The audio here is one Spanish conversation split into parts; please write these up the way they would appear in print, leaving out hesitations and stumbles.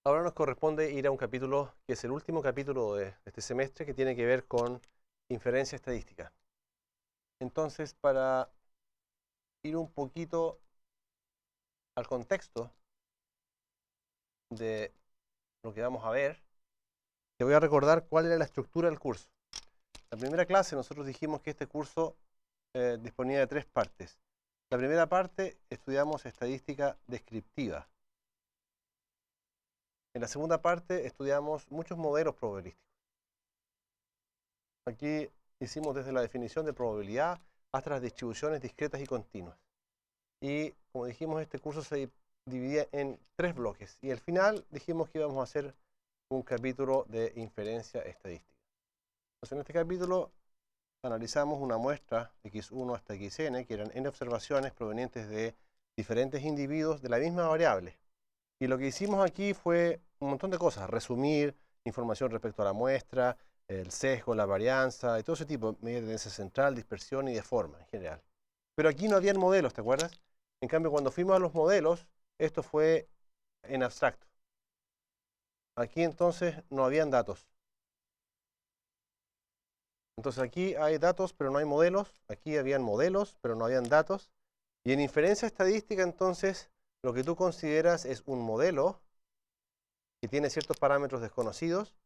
Ahora nos corresponde ir a un capítulo que es el último capítulo de este semestre, que tiene que ver con inferencia estadística. Entonces, para ir un poquito al contexto de lo que vamos a ver, te voy a recordar cuál era la estructura del curso. En la primera clase nosotros dijimos que este curso disponía de 3 partes. La primera parte estudiamos estadística descriptiva. En la segunda parte estudiamos muchos modelos probabilísticos. Aquí hicimos desde la definición de probabilidad hasta las distribuciones discretas y continuas. Y como dijimos, este curso se dividía en 3 bloques. Y al final dijimos que íbamos a hacer un capítulo de inferencia estadística. Entonces, en este capítulo analizamos una muestra x1 hasta xn, que eran n observaciones provenientes de diferentes individuos de la misma variable. Y lo que hicimos aquí fue un montón de cosas: resumir información respecto a la muestra, el sesgo, la varianza, y todo ese tipo, medida de tendencia central, dispersión y de forma en general. Pero aquí no habían modelos, ¿te acuerdas? En cambio, cuando fuimos a los modelos, esto fue en abstracto. Aquí entonces no habían datos. Entonces aquí hay datos, pero no hay modelos. Aquí habían modelos, pero no habían datos. Y en inferencia estadística, entonces, lo que tú consideras es un modelo que tiene ciertos parámetros desconocidos,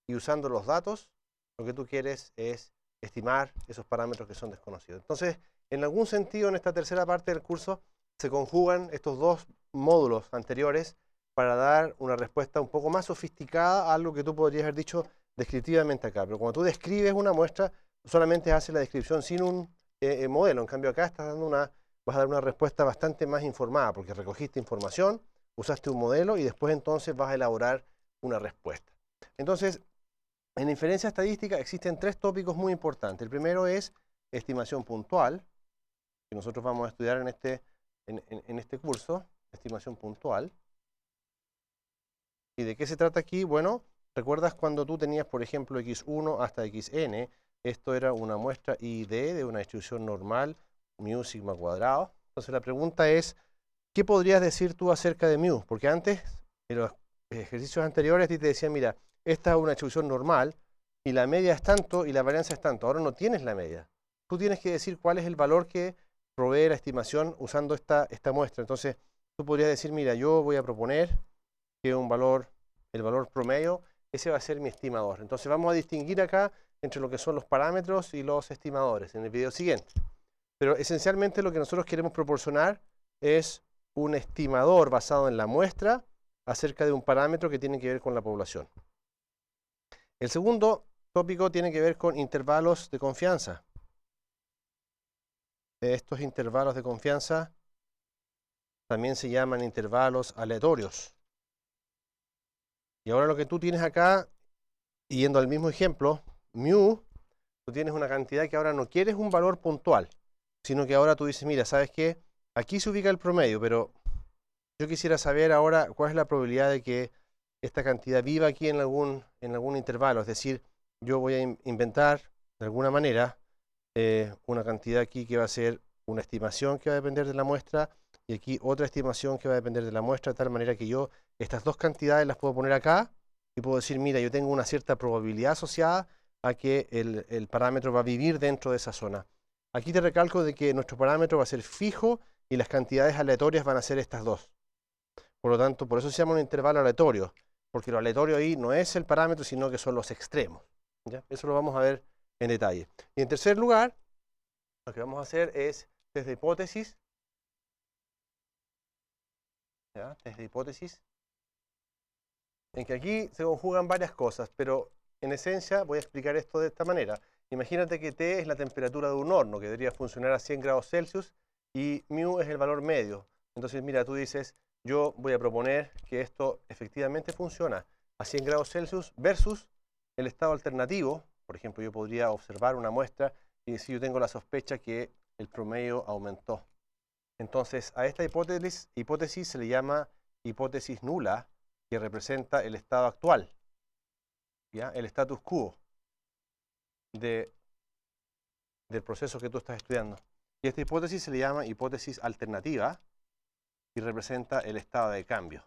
y usando los datos, lo que tú quieres es estimar esos parámetros que son desconocidos. Entonces, en algún sentido, en esta tercera parte del curso, se conjugan estos 2 módulos anteriores para dar una respuesta un poco más sofisticada a algo que tú podrías haber dicho descriptivamente acá. Pero cuando tú describes una muestra, solamente haces la descripción sin un modelo. En cambio, acá vas a dar una respuesta bastante más informada, porque recogiste información, usaste un modelo y después entonces vas a elaborar una respuesta. Entonces, en inferencia estadística existen 3 tópicos muy importantes. El primero es estimación puntual, que nosotros vamos a estudiar en este curso, estimación puntual. ¿Y de qué se trata aquí? Bueno, ¿recuerdas cuando tú tenías, por ejemplo, x1 hasta xn? Esto era una muestra ID de una distribución normal, mu sigma cuadrado. Entonces la pregunta es, ¿qué podrías decir tú acerca de mu? Porque antes, en los ejercicios anteriores, a ti te decían, mira, esta es una distribución normal, y la media es tanto y la varianza es tanto. Ahora no tienes la media. Tú tienes que decir cuál es el valor que provee la estimación usando esta muestra. Entonces, tú podrías decir, mira, yo voy a proponer que el valor promedio, ese va a ser mi estimador. Entonces, vamos a distinguir acá entre lo que son los parámetros y los estimadores en el video siguiente. Pero esencialmente lo que nosotros queremos proporcionar es un estimador basado en la muestra acerca de un parámetro que tiene que ver con la población. El segundo tópico tiene que ver con intervalos de confianza. Estos intervalos de confianza también se llaman intervalos aleatorios. Y ahora lo que tú tienes acá, yendo al mismo ejemplo, mu, tú tienes una cantidad que ahora no quieres un valor puntual, sino que ahora tú dices, mira, ¿sabes qué? Aquí se ubica el promedio, pero yo quisiera saber ahora cuál es la probabilidad de que esta cantidad viva aquí en algún intervalo. Es decir, yo voy a inventar de alguna manera una cantidad aquí que va a ser una estimación que va a depender de la muestra, y aquí otra estimación que va a depender de la muestra, de tal manera que yo estas 2 cantidades las puedo poner acá y puedo decir, mira, yo tengo una cierta probabilidad asociada a que el parámetro va a vivir dentro de esa zona. Aquí te recalco de que nuestro parámetro va a ser fijo y las cantidades aleatorias van a ser estas 2. Por lo tanto, por eso se llama un intervalo aleatorio, porque lo aleatorio ahí no es el parámetro, sino que son los extremos. ¿Ya? Eso lo vamos a ver en detalle. Y en tercer lugar, lo que vamos a hacer es test de hipótesis. ¿Ya? Test de hipótesis. En que aquí se conjugan varias cosas, pero en esencia voy a explicar esto de esta manera. Imagínate que T es la temperatura de un horno, que debería funcionar a 100 grados Celsius, y mu es el valor medio. Entonces, mira, tú dices, yo voy a proponer que esto efectivamente funciona a 100 grados Celsius versus el estado alternativo. Por ejemplo, yo podría observar una muestra y decir, yo tengo la sospecha que el promedio aumentó. Entonces, a esta hipótesis se le llama hipótesis nula, que representa el estado actual, ¿ya? El status quo del proceso que tú estás estudiando. Y esta hipótesis se le llama hipótesis alternativa y representa el estado de cambio.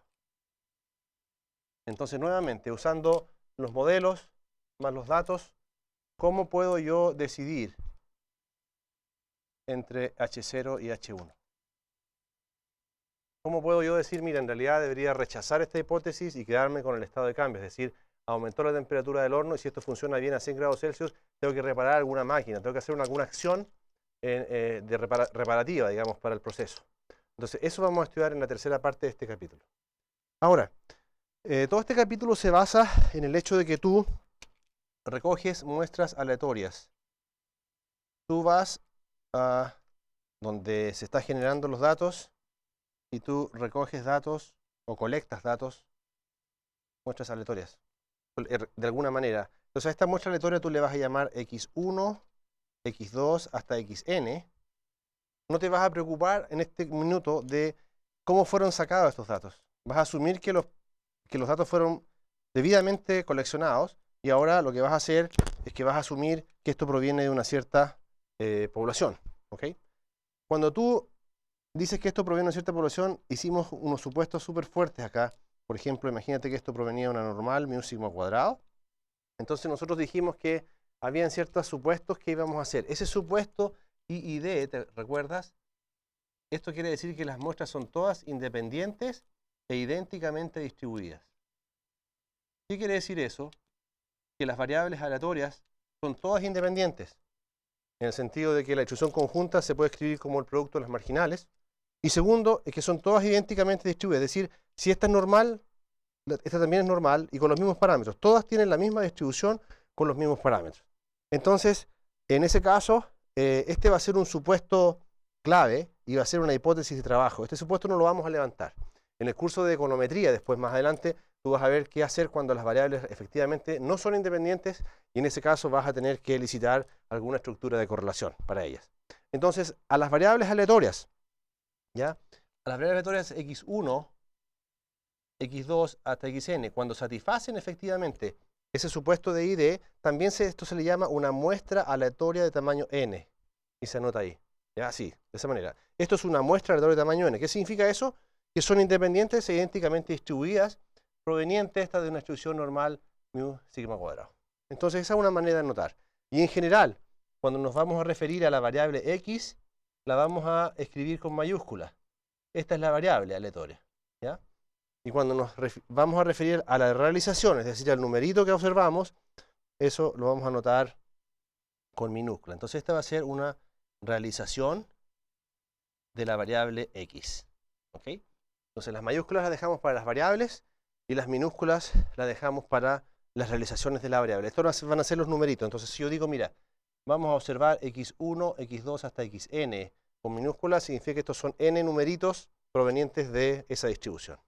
Entonces, nuevamente, usando los modelos más los datos, ¿cómo puedo yo decidir entre H0 y H1? ¿Cómo puedo yo decir, mira, en realidad debería rechazar esta hipótesis y quedarme con el estado de cambio? Es decir, aumentó la temperatura del horno y si esto funciona bien a 100 grados Celsius, tengo que reparar alguna máquina, tengo que hacer alguna acción reparativa, digamos, para el proceso. Entonces, eso vamos a estudiar en la tercera parte de este capítulo. Ahora, todo este capítulo se basa en el hecho de que tú recoges muestras aleatorias. Tú vas a donde se están generando los datos y tú recoges datos o colectas datos, muestras aleatorias, de alguna manera. Entonces a esta muestra aleatoria tú le vas a llamar x1, x2 hasta xn. No te vas a preocupar en este minuto de cómo fueron sacados estos datos. Vas a asumir que los datos fueron debidamente coleccionados y ahora lo que vas a hacer es que vas a asumir que esto proviene de una cierta población. ¿Okay? Cuando tú dices que esto proviene de una cierta población, hicimos unos supuestos súper fuertes acá. Por ejemplo, imagínate que esto provenía de una normal, mu sigma cuadrado. Entonces nosotros dijimos que habían ciertos supuestos que íbamos a hacer. Ese supuesto I y D, ¿te recuerdas? Esto quiere decir que las muestras son todas independientes e idénticamente distribuidas. ¿Qué quiere decir eso? Que las variables aleatorias son todas independientes, en el sentido de que la distribución conjunta se puede escribir como el producto de las marginales. Y segundo, es que son todas idénticamente distribuidas. Es decir, si esta es normal, esta también es normal y con los mismos parámetros. Todas tienen la misma distribución con los mismos parámetros. Entonces, en ese caso, este va a ser un supuesto clave y va a ser una hipótesis de trabajo. Este supuesto no lo vamos a levantar. En el curso de econometría, después más adelante, tú vas a ver qué hacer cuando las variables efectivamente no son independientes y en ese caso vas a tener que elicitar alguna estructura de correlación para ellas. Entonces, a las variables aleatorias, ¿ya? A las variables aleatorias x1, x2 hasta xn, cuando satisfacen efectivamente ese supuesto de ID, también esto se le llama una muestra aleatoria de tamaño n. Y se anota ahí. ¿Ya? Así, de esa manera. Esto es una muestra aleatoria de tamaño n. ¿Qué significa eso? Que son independientes e idénticamente distribuidas, provenientes esta de una distribución normal mu sigma cuadrado. Entonces esa es una manera de anotar. Y en general, cuando nos vamos a referir a la variable x, la vamos a escribir con mayúsculas. Esta es la variable aleatoria. ¿Ya? Y cuando nos vamos a referir a la realización, es decir, al numerito que observamos, eso lo vamos a anotar con minúscula. Entonces esta va a ser una realización de la variable x. ¿Ok? Entonces las mayúsculas las dejamos para las variables y las minúsculas las dejamos para las realizaciones de la variable. Estos van a ser los numeritos. Entonces si yo digo, mira, vamos a observar x1, x2 hasta xn con minúsculas, significa que estos son n numeritos provenientes de esa distribución.